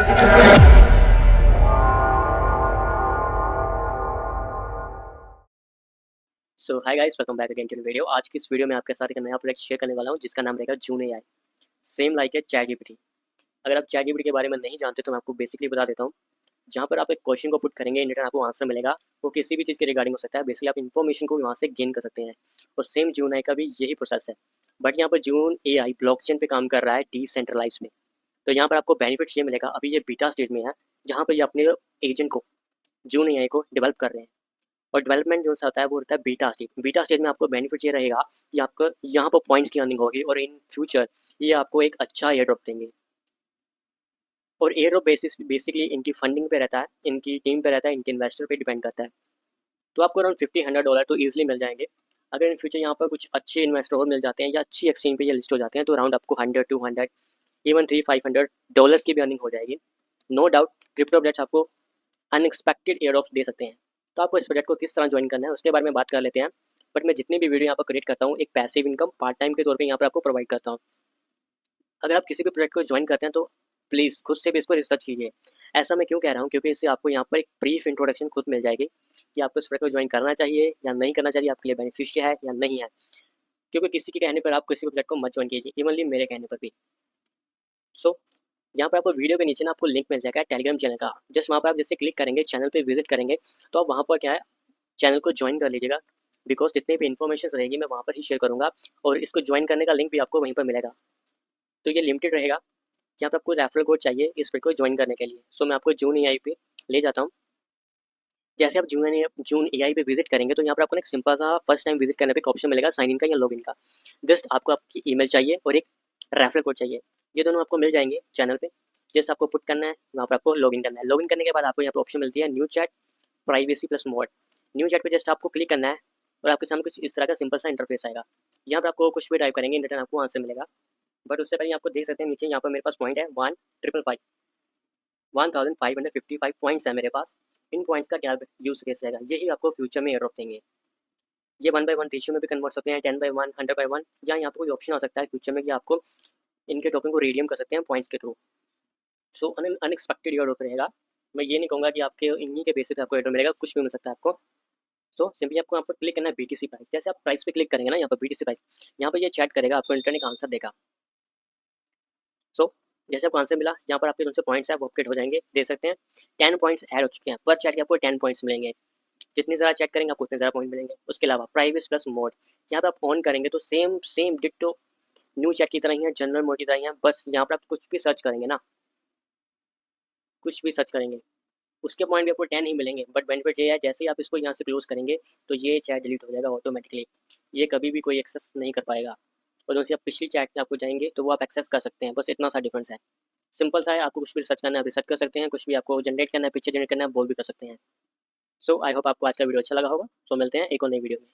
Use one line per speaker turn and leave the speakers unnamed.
So hi guys, welcome back again to video. आज की इस वीडियो में आपके साथ एक नया प्रोजेक्ट शेयर करने वाला हूं जिसका नाम रहेगा जून एआई। सेम लाइक है चैट जीपीटी। अगर आप चैट जीपीटी के बारे में नहीं जानते तो मैं आपको बेसिकली बता देता हूं। जहां पर आप एक क्वेश्चन को पुट करेंगे, इन रिटर्न आपको आंसर मिलेगा। वो किसी भी चीज़ के रिगार्डिंग हो सकता है। बेसिकली आप इन्फॉर्मेशन को वहाँ से गेन कर सकते हैं। और सेम जून एआई का भी यही प्रोसेस है, बट यहाँ पर जून एआई ब्लॉकचेन पे काम कर रहा है डिसेंट्रलाइज में। तो यहाँ पर आपको बेनिफिट ये मिलेगा। अभी ये बीटा स्टेज में है, जहाँ पर ये अपने एजेंट को, जून एआई को डेवलप कर रहे हैं। और डेवलपमेंट जो सा होता है वो होता है बीटा स्टेज। बीटा स्टेज में आपको बेनिफिट ये रहेगा कि आपको यहाँ पर पॉइंट्स की अर्निंग होगी, और इन फ्यूचर ये आपको एक अच्छा एयर ड्रॉप देंगे। और एयर ड्रॉप बेसिस बेसिकली इनकी फंडिंग पे रहता है, इनकी टीम पे रहता है, इनके इन्वेस्टर पे डिपेंड करता है। तो आपको अराउंड $50-100 तो ईजिली मिल जाएंगे। अगर इन फ्यूचर यहाँ पर कुछ अच्छे इन्वेस्टर और मिल जाते हैं या अच्छी एक्सचेंज पे ये लिस्ट हो जाते हैं, तो अराउंड आपको 100-200 इवन $300-500 की भी अर्निंग हो जाएगी। नो डाउट क्रिप्टो प्रोजेक्ट्स आपको अनएक्सपेक्टेड एयर ड्रॉप्स दे सकते हैं। तो आपको इस प्रोजेक्ट को किस तरह ज्वाइन करना है उसके बारे में बात कर लेते हैं। बट मैं जितनी भी वीडियो यहाँ पर क्रिएट करता हूँ, एक पैसिव इनकम पार्ट टाइम के तौर पे यहाँ पर आपको प्रोवाइड करता हूँ। अगर आप किसी भी प्रोजेक्ट को ज्वाइन करते हैं तो प्लीज़ खुद से भी इस पर रिसर्च कीजिए। ऐसा मैं क्यों कह रहा हूँ, क्योंकि इससे आपको यहाँ पर एक ब्रीफ इंट्रोडक्शन खुद मिल जाएगी कि आपको इस प्रोजेक्ट को ज्वाइन करना चाहिए या नहीं करना चाहिए, आपके लिए बेनिफिशियल है या नहीं है। क्योंकि किसी के कहने पर आप किसी भी प्रोजेक्ट को मत ज्वाइन कीजिए, इवनली मेरे कहने पर भी। सो यहाँ पर आपको वीडियो के नीचे ना आपको लिंक मिल जाएगा टेलीग्राम चैनल का। जस्ट वहाँ पर आप जैसे क्लिक करेंगे, चैनल पे विजिट करेंगे, तो आप वहाँ पर क्या है, चैनल को ज्वाइन कर लीजिएगा। बिकॉज जितने भी इन्फॉर्मेशन रहेगी मैं वहाँ पर ही शेयर करूँगा, और इसको ज्वाइन करने का लिंक भी आपको वहीं पर मिलेगा। तो ये लिमिटेड रहेगा। यहाँ पर आपको रेफरल कोड चाहिए इस पर को ज्वाइन करने के लिए। सो मैं आपको जून एआई पे ले जाता हूँ। जैसे आप जून एआई पे विजिट करेंगे, तो यहाँ पर आपको एक सिंपल सा फर्स्ट टाइम विजिट करने पे एक ऑप्शन मिलेगा साइन इन का या लॉग इन का। जस्ट आपको आपकी ईमेल चाहिए और एक रेफरल कोड चाहिए। ये दोनों आपको मिल जाएंगे चैनल पे। जस्ट आपको पुट करना है, वहाँ पर आपको लॉग इन करना है। लॉग इन करने के बाद आपको यहाँ पर ऑप्शन मिलती है new chat privacy plus mode. New chat पे जस्ट आपको क्लिक करना है, और आपके सामने कुछ इस तरह का सिंपल सा इंटरफेस आएगा। यहाँ पर आपको कुछ भी टाइप करेंगे, इन रिटर्न आपको आंसर मिलेगा। बट उससे पहले आपको देख सकते हैं नीचे यहाँ पर मेरे पास पॉइंट है 1555 पॉइंट्स है मेरे पास। इन पॉइंट्स का क्या यूज केस रहेगा, यही आपको फ्यूचर में एयरड्रॉप देंगे। ये 1/1 रेशियो में भी कन्वर्ट सकते हैं, 10/1, 100/1, या यहाँ पर कोई ऑप्शन आ सकता है फ्यूचर में कि आपको इनके टोकन को रिडीम कर सकते हैं पॉइंट्स के थ्रू। सो अनएक्सपेक्टेड एयरड्रॉप रहेगा। मैं ये नहीं कहूँगा कि आपके इन्हीं के बेसिस पे आपको एयरड्रॉप मिलेगा, कुछ भी मिल सकता है आपको। सो सिंपली आपको यहाँ पर क्लिक करना है बीटीसी प्राइस। जैसे आप प्राइस पे क्लिक करेंगे ना, यहाँ पर बीटीसी प्राइस, यहाँ पर ये चैट करेगा, आपको इंटरनेट का आंसर देगा। सो जैसे आपको आंसर मिला, यहाँ पर आपके जो पॉइंट्स है वो अपडेट हो जाएंगे, देख सकते हैं 10 पॉइंट्स ऐड हो चुके हैं। पर चैट के आपको 10 पॉइंट्स मिलेंगे। जितनी ज़्यादा चैट करेंगे आपको उतने ज़्यादा पॉइंट मिलेंगे। उसके अलावा प्राइवेसी प्लस मोड, यहाँ पर आप ऑन करेंगे तो same same ditto new chat की तरह ही है, जनरल मोड की तरह ही है। बस यहाँ पर आप कुछ भी सर्च करेंगे ना, कुछ भी सर्च करेंगे, उसके पॉइंट भी आपको 10 ही मिलेंगे। बट बेनिफिट ये है, जैसे ही आप इसको यहाँ से क्लोज करेंगे तो ये चैट डिलीट हो जाएगा ऑटोमेटिकली। ये कभी भी कोई एक्सेस नहीं कर पाएगा। और जैसे आप पिछली चैट में आपको जाएंगे तो वो आप एक्सेस कर सकते हैं। बस इतना सा डिफरेंस है। सिंपल सा है, आपको कुछ भी रिसर्च करना है आप रिसर्च कर सकते हैं, कुछ भी आपको जनरेट करना है, पिक्चर जनरेट करना है, वो भी कर सकते हैं। सो आई होप आपको आज का वीडियो अच्छा लगा होगा। सो मिलते हैं एक और नई वीडियो में।